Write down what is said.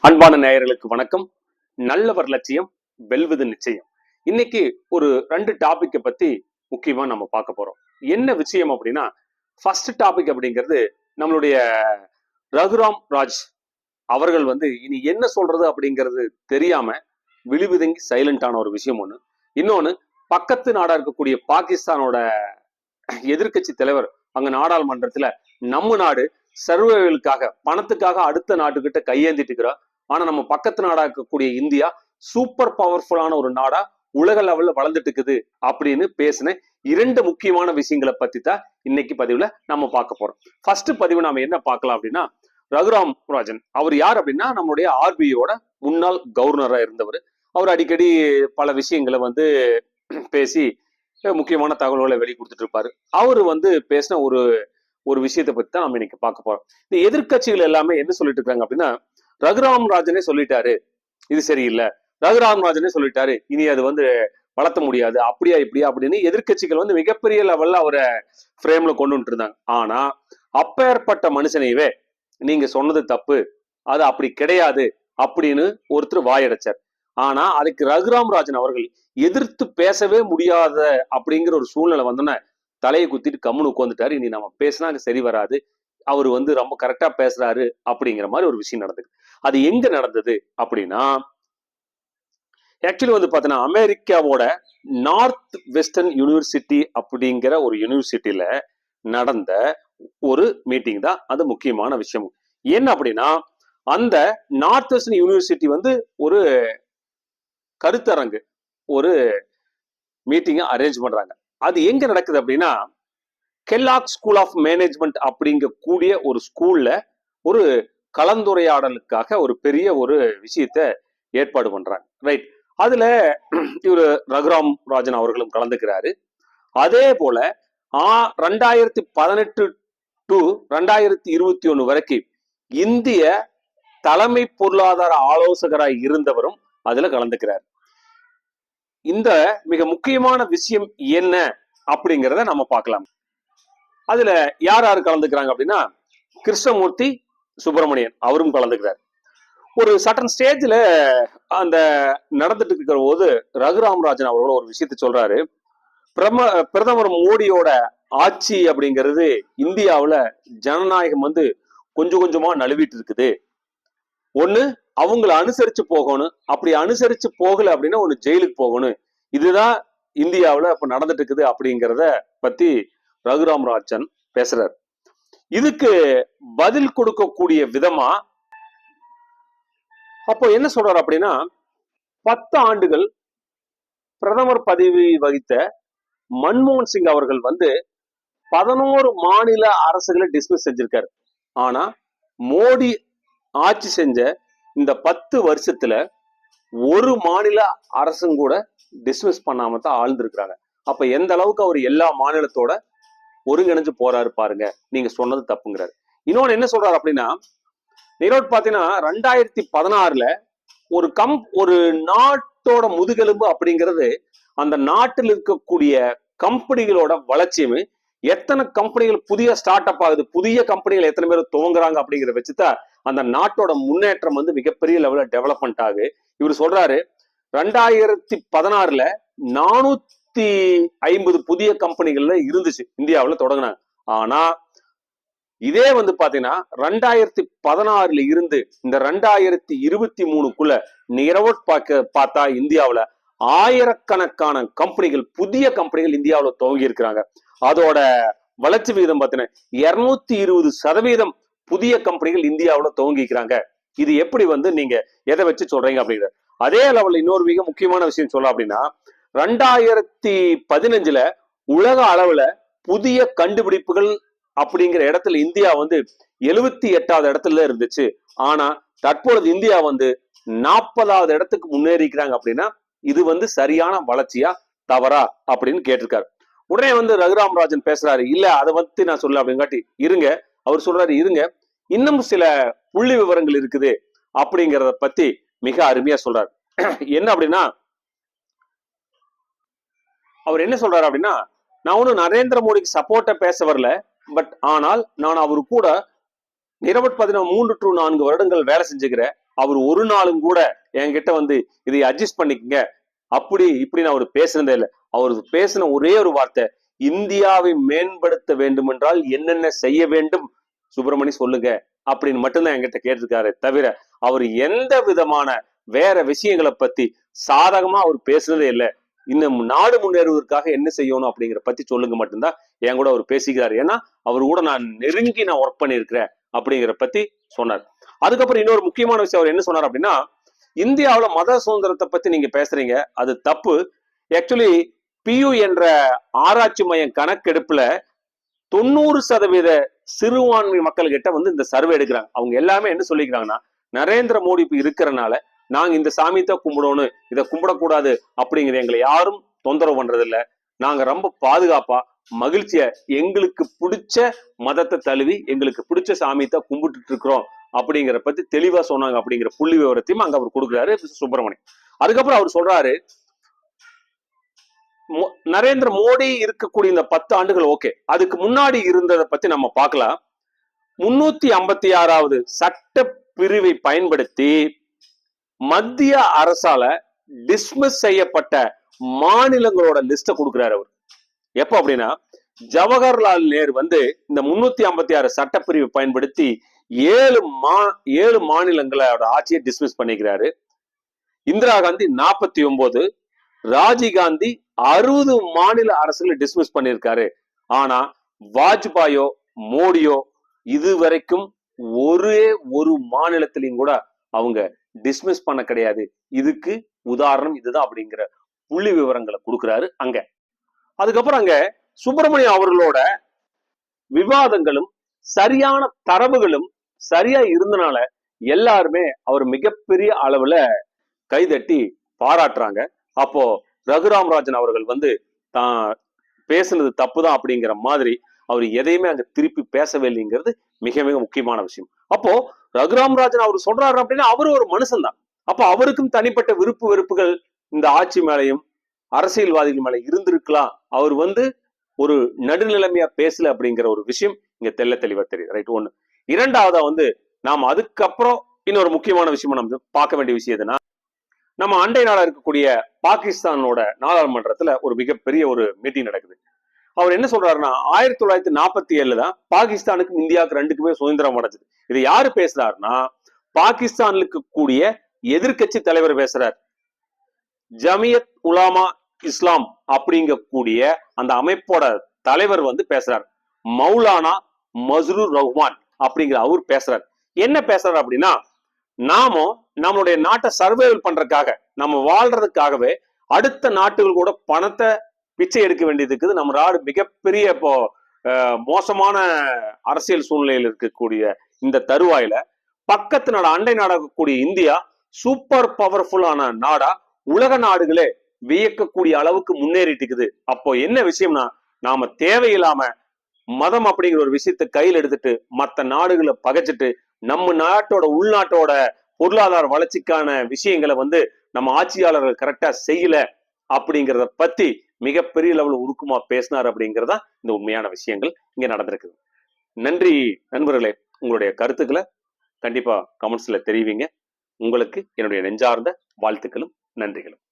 அன்பான நேயர்களுக்கு வணக்கம். நல்லவர் லட்சியம் வெல்வது நிச்சயம். இன்னைக்கு ஒரு 2 டாபிக்கை பத்தி முக்கியமா நம்ம பார்க்க போறோம். என்ன விஷயம் அப்படின்னா, ஃபர்ஸ்ட் டாபிக் அப்படிங்கிறது நம்மளுடைய ரகுராம் ராஜ் அவர்கள் இனி என்ன சொல்றது அப்படிங்கிறது தெரியாம விழிவிதுங்கி சைலண்ட் ஆன ஒரு விஷயம் ஒண்ணு. இன்னொன்னு, பக்கத்து நாடா இருக்கக்கூடிய பாகிஸ்தானோட எதிர்கட்சி தலைவர் அங்க நாடாளுமன்றத்துல நம்ம நாடு சர்வைவலுக்காக பணத்துக்காக அடுத்த நாட்டுக்கிட்ட கையேந்திட்டு இருக்கிறோம். ஆனா நம்ம பக்கத்து நாடா இருக்கக்கூடிய இந்தியா சூப்பர் பவர்ஃபுல்லான ஒரு நாடா உலக லெவல்ல வளர்ந்துட்டு இருக்குது அப்படின்னு பேசின 2 முக்கியமான விஷயங்களை பத்தி தான் இன்னைக்கு பதிவுல நம்ம பார்க்க போறோம். ஃபர்ஸ்ட் பதிவு நாம என்ன பார்க்கலாம் அப்படின்னா, ரகுராம் ராஜன் அவர் யார் அப்படின்னா, நம்மளுடைய ஆர்பிஐயோட முன்னாள் கவர்னரா இருந்தவர். அவர் அடிக்கடி பல விஷயங்களை பேசி முக்கியமான தகவல்களை வெளி கொடுத்துட்டு இருப்பாரு. அவரு பேசின ஒரு விஷயத்தை பத்தி தான் நம்ம இன்னைக்கு பார்க்க போறோம். இந்த எதிர்கட்சிகள் எல்லாமே என்ன சொல்லிட்டு இருக்காங்க அப்படின்னா, ரகுராம் ராஜனே சொல்லிட்டாரு இது சரியில்லை, ரகுராம் ராஜனே சொல்லிட்டாரு இனி அது வளர்த்த முடியாது, அப்படியா இப்படியா அப்படின்னு எதிர்கட்சிகள் மிகப்பெரிய லெவல்ல அவரை ஃப்ரேம்ல கொண்டு வந்துட்டு இருந்தாங்க. ஆனா அப்பேற்பட்ட மனுஷனையவே நீங்க சொன்னது தப்பு, அது அப்படி கிடையாது அப்படின்னு ஒருத்தர் வாயடைச்சார். ஆனா அதுக்கு ரகுராம் ராஜன் அவர்கள் எதிர்த்து பேசவே முடியாத அப்படிங்கிற ஒரு சூழ்நிலை வந்தோன்னே தலையை குத்திட்டு கம்முன்னு உட்காந்துட்டாரு. இனி நம்ம பேசினா சரி வராது, அவர் ரொம்ப கரெக்டா பேசுறாரு அப்படிங்கிற மாதிரி ஒரு விஷயம் நடந்தது. அது எங்க நடந்தது அப்படின்னா, ஆக்சுவலி பாத்தீங்கன்னா அமெரிக்காவோட நார்த் வெஸ்டர்ன் யூனிவர்சிட்டி அப்படிங்கிற ஒரு யூனிவர்சிட்டியில நடந்த ஒரு மீட்டிங் தான் அது முக்கியமான விஷயம். என்ன அப்படின்னா, அந்த நார்த் வெஸ்டர்ன் யூனிவர்சிட்டி ஒரு கருத்தரங்கு, ஒரு மீட்டிங் அரேஞ்ச் பண்றாங்க. அது எங்க நடக்குது அப்படின்னா, கெல்லாக் ஸ்கூல் ஆஃப் மேனேஜ்மெண்ட் அப்படிங்கக்கூடிய ஒரு ஸ்கூல்ல ஒரு கலந்துரையாடலுக்காக ஒரு பெரிய ஒரு விஷயத்த ஏற்பாடு பண்றாங்க. ரைட். அதுல இவரு ரகுராம் ராஜன் அவர்களும் கலந்துக்கிறாரு. அதே போல 2018 டு 2021 வரைக்கும் இந்திய தலைமை பொருளாதார ஆலோசகராய் இருந்தவரும் அதுல கலந்துக்கிறார். இந்த மிக முக்கியமான விஷயம் என்ன அப்படிங்கிறத நம்ம பார்க்கலாம். அதுல யார் யார் கலந்துக்கிறாங்க அப்படின்னா, கிருஷ்ணமூர்த்தி சுப்பிரமணியன் அவரும் கலந்துக்கிறார். ஒரு சட்டன் ஸ்டேஜ்ல அந்த நடந்துட்டு இருக்கிற போது ரகுராம் ராஜன் அவர்களோட ஒரு விஷயத்த சொல்றாரு. பிரதமர் மோடியோட ஆட்சி அப்படிங்கிறது இந்தியாவுல ஜனநாயகம் கொஞ்சம் கொஞ்சமா நழுவிட்டு இருக்குது. ஒண்ணு அவங்கள அனுசரிச்சு போகணும், அப்படி அனுசரிச்சு போகல அப்படின்னா ஒண்ணு ஜெயிலுக்கு போகணும். இதுதான் இந்தியாவுல இப்ப நடந்துட்டு இருக்குது அப்படிங்கிறத பத்தி ரகுராம் ராஜன் பேசுறாரு. இதுக்கு பதில் கொடுக்கக்கூடிய விதமா அப்போ என்ன சொல்றாரு அப்படின்னா, 10 ஆண்டுகள் பிரதமர் பதவி வகித்த மன்மோகன் சிங் அவர்கள் 11 மாநில அரசுகளை டிஸ்மிஸ் செஞ்சிருக்காரு. ஆனா மோடி ஆட்சி செஞ்ச இந்த 10 வருஷத்துல ஒரு மாநில அரசும் கூட டிஸ்மிஸ் பண்ணாம தான் ஆழ்ந்திருக்கிறாங்க. அப்ப எந்த அளவுக்கு அவர் எல்லா மாநிலத்தோட ஒருங்கிணைஞ்சு போறாரு பாருங்க, நீங்க சொன்னது தப்புங்கிறாரு. இன்னொன்னு என்ன சொல்றாரு அப்படின்னா, நீரோட் பாத்தீங்கன்னா 2016ல ஒரு நாட்டோட முதுகெலும்பு அப்படிங்கிறது அந்த நாட்டில் இருக்கக்கூடிய கம்பெனிகளோட வளர்ச்சியுமே, எத்தனை கம்பெனிகள் புதிய ஸ்டார்ட் அப் ஆகுது, புதிய கம்பெனிகள் எத்தனை பேர் துவங்குறாங்க அப்படிங்கிறத வச்சுதான் அந்த நாட்டோட முன்னேற்றம் மிகப்பெரிய லெவல்ல டெவலப்மெண்ட் ஆகு. இவர் சொல்றாரு 2016ல 450 புதிய கம்பெனிகள்ல இருந்துச்சு இந்தியாவில் தொடங்கினாங்க. ஆனா இதே பாத்தீங்கன்னா 2016ல இருந்து இந்த 2023க்குள்ள நிரவட் பார்த்தா இந்தியாவுல ஆயிரக்கணக்கான கம்பெனிகள், புதிய கம்பெனிகள் இந்தியாவில் துவங்கி இருக்கிறாங்க. அதோட வளர்ச்சி விகிதம் பார்த்தீங்கன்னா 220% புதிய கம்பெனிகள் இந்தியாவில் துவங்கிக்கிறாங்க. இது எப்படி நீங்க எதை வச்சு சொல்றீங்க அப்படிங்கிற அதே லெவல்ல இன்னொரு மிக முக்கியமான விஷயம் சொல்ல அப்படின்னா, 2015ல உலக அளவுல புதிய கண்டுபிடிப்புகள் அப்படிங்கிற இடத்துல இந்தியா 78வது இடத்துல இருந்துச்சு. ஆனா தற்பொழுது இந்தியா 40வது இடத்துக்கு முன்னேறிக்கிறாங்க. அப்படின்னா இது சரியான வளர்ச்சியா தவறா அப்படின்னு கேட்டிருக்காரு. உடனே ரகுராம் ராஜன் பேசுறாரு, இல்ல அதை நான் சொல்ல அப்படிங்காட்டி இருங்க. அவர் சொல்றாரு, இருங்க இன்னும் சில புள்ளி விவரங்கள் இருக்குது அப்படிங்கிறத பத்தி மிக அருமையா சொல்றாரு. என்ன அப்படின்னா, அவர் என்ன சொல்றாரு அப்படின்னா, நான் ஒன்னும் நரேந்திர மோடிக்கு சப்போர்ட்டா பேச வரல, பட் ஆனால் நான் அவரு கூட 3 to 4 வருடங்கள் வேலை செஞ்சுக்கிறேன். அவர் ஒரு நாளும் கூட என்கிட்ட வந்து இதை அட்ஜஸ்ட் பண்ணிக்கங்க அப்படி இப்படின்னு அவர் பேசுனதே இல்லை. அவர் பேசின ஒரே ஒரு வார்த்தை, இந்தியாவை மேம்படுத்த வேண்டும் என்றால் என்னென்ன செய்ய வேண்டும் சுப்பிரமணி சொல்லுங்க அப்படின்னு மட்டும்தான் என்கிட்ட கேட்டிருக்காரு. தவிர அவர் எந்த விதமான வேற விஷயங்களை பத்தி சாதகமா அவர் பேசுனதே இல்லை. இன்னும் நாடு முன்னேறுவதற்காக என்ன செய்யணும் அப்படிங்கிற பத்தி சொல்லுங்க மட்டும்தான் என் கூட அவர் பேசிக்கிறாரு. ஏன்னா அவர் கூட நான் நெருங்கி நான் ஒர்க் பண்ணியிருக்கிறேன் அப்படிங்கிற பத்தி சொன்னார். அதுக்கப்புறம் இன்னொரு முக்கியமான விஷயம் அவர் என்ன சொன்னார் அப்படின்னா, இந்தியாவுல மத சுதந்திரத்தை பத்தி நீங்க பேசுறீங்க, அது தப்பு. ஆக்சுவலி பியு என்ற ஆராய்ச்சி மையம் கணக்கெடுப்புல 90% சிறுபான்மை மக்கள் கிட்ட வந்து இந்த சர்வே எடுக்கிறாங்க. அவங்க எல்லாமே என்ன சொல்லிக்கிறாங்கன்னா, நரேந்திர மோடி இப்ப இருக்கிறனால நாங்க இந்த சாமியத்தை கும்பிடணும், இதை கும்பிடக்கூடாது அப்படிங்கிற எங்களை யாரும் தொந்தரவு பண்றது இல்ல. நாங்க ரொம்ப பாதுகாப்பா மகிழ்ச்சியா எங்களுக்கு பிடிச்ச மதத்தை தழுவி எங்களுக்கு பிடிச்ச சாமியத்தை கும்பிட்டு இருக்கிறோம் அப்படிங்கிற பத்தி தெளிவா சொன்னாங்க அப்படிங்கிற புள்ளி விவரத்தையும் அங்க அவர் கொடுக்குறாரு சுப்பிரமணியம். அதுக்கப்புறம் அவர் சொல்றாரு, நரேந்திர மோடி இருக்கக்கூடிய இந்த 10 ஆண்டுகள் ஓகே, அதுக்கு முன்னாடி இருந்ததை பத்தி நம்ம பார்க்கலாம். 356வது சட்ட பிரிவை பயன்படுத்தி மத்திய அரசால டிஸ்மிஸ் செய்யப்பட்ட மாநிலங்களோட லிஸ்ட கொடுக்கிறாரு அவர். எப்ப அப்படின்னா, ஜவஹர்லால் நேரு வந்து இந்த 356 சட்டப்பிரிவை பயன்படுத்தி 7 மாநிலங்களோட ஆட்சியை டிஸ்மிஸ் பண்ணிக்கிறாரு. இந்திரா காந்தி 49, ராஜீவ்காந்தி 60 மாநில அரசுகளை டிஸ்மிஸ் பண்ணியிருக்காரு. ஆனா வாஜ்பாயோ மோடியோ இதுவரைக்கும் ஒரே ஒரு மாநிலத்திலையும் கூட அவங்க டிஸ்மிஸ் பண்ண கிடையாது. இதுக்கு உதாரணம் இதுதான் அப்படிங்கிற புள்ளி விவரங்களை கொடுக்கிறாரு அங்க. அதுக்கப்புறம் அங்க சுப்பிரமணியம் அவர்களோட விவாதங்களும் சரியான தரவுகளும் சரியா இருந்தனால எல்லாருமே அவர் மிகப்பெரிய அளவுல கைதட்டி பாராட்டுறாங்க. அப்போ ரகுராம் ராஜன் அவர்கள் வந்து தான் பேசுனது தப்புதான் அப்படிங்கிற மாதிரி அவர் எதையுமே அங்க திருப்பி பேசவே இல்லைங்கிறது மிக மிக முக்கியமான விஷயம். அப்போ ரகுராம் ராஜன் அவர் சொல்றாரு அப்படின்னா அவரு ஒரு மனுஷன் தான். அப்ப அவருக்கும் தனிப்பட்ட விருப்பு வெறுப்புகள் இந்த ஆட்சி மேலையும் அரசியல்வாதிகள் மேல இருந்திருக்கலாம். அவர் வந்து ஒரு நடுநிலைமையா பேசல அப்படிங்கிற ஒரு விஷயம் இங்க தெல்ல தெளிவா தெரியுது. ரைட், ஒண்ணு. இரண்டாவதா வந்து நாம் அதுக்கப்புறம் இன்னொரு முக்கியமான விஷயம் நம்ம பார்க்க வேண்டிய விஷயம் எதுனா, நம்ம அண்டை நாடா இருக்கக்கூடிய பாகிஸ்தானோட நாடாளுமன்றத்துல ஒரு மிகப்பெரிய ஒரு மீட்டிங் நடக்குது. அவர் என்ன சொல்றாருன்னா, 1947 தான் பாகிஸ்தானுக்கும் இந்தியாவுக்கு ரெண்டுக்குமே சுதந்திரம் அடைஞ்சது. இது யாரு பேசுறாருன்னா, பாகிஸ்தான்ல இருக்கக்கூடிய எதிர்கட்சி தலைவர் பேசுறார். ஜமியத் உலாமா இஸ்லாம் அப்படிங்கக்கூடிய அந்த அமைப்போட தலைவர் வந்து பேசுறார். மௌலானா மஸ்ரூர் ரஹ்மான் அப்படிங்கிற அவர் பேசுறார். என்ன பேசுறாரு அப்படின்னா, நாமும் நம்மளுடைய நாட்டை சர்வைவல் பண்றதுக்காக நம்ம வாழ்றதுக்காகவே அடுத்த நாட்டுகள் கூட பணத்தை பிச்சை எடுக்க வேண்டியது இருக்குது. நம்ம நாடு மிகப்பெரிய இப்போ மோசமான அரசியல் சூழ்நிலையில் இருக்கக்கூடிய இந்த தருவாயில பக்கத்து நாடு அண்டை நாடாகக்கூடிய இந்தியா சூப்பர் பவர்ஃபுல்லான நாடா உலக நாடுகளே வியக்கக்கூடிய அளவுக்கு முன்னேறிட்டு இருக்குது. அப்போ என்ன விஷயம்னா, நாம தேவையில்லாம மதம் அப்படிங்கிற ஒரு விஷயத்தை கையில் எடுத்துட்டு மற்ற நாடுகளை பகைச்சிட்டு நம்ம நாட்டோட உள்நாட்டோட பொருளாதார வளர்ச்சிக்கான விஷயங்களை வந்து நம்ம ஆட்சியாளர்கள் கரெக்டா செய்யல அப்படிங்கிறத பத்தி மிகப்பெரிய லெவலில் உருக்குமா பேசினார் அப்படிங்கிறதா இந்த உண்மையான விஷயங்கள் இங்க நடந்திருக்குது. நன்றி நண்பர்களே, உங்களுடைய கருத்துக்களை கண்டிப்பா கமெண்ட்ஸ்ல தெரிவிங்க. உங்களுக்கு என்னுடைய நெஞ்சார்ந்த வாழ்த்துக்களும் நன்றிகளும்.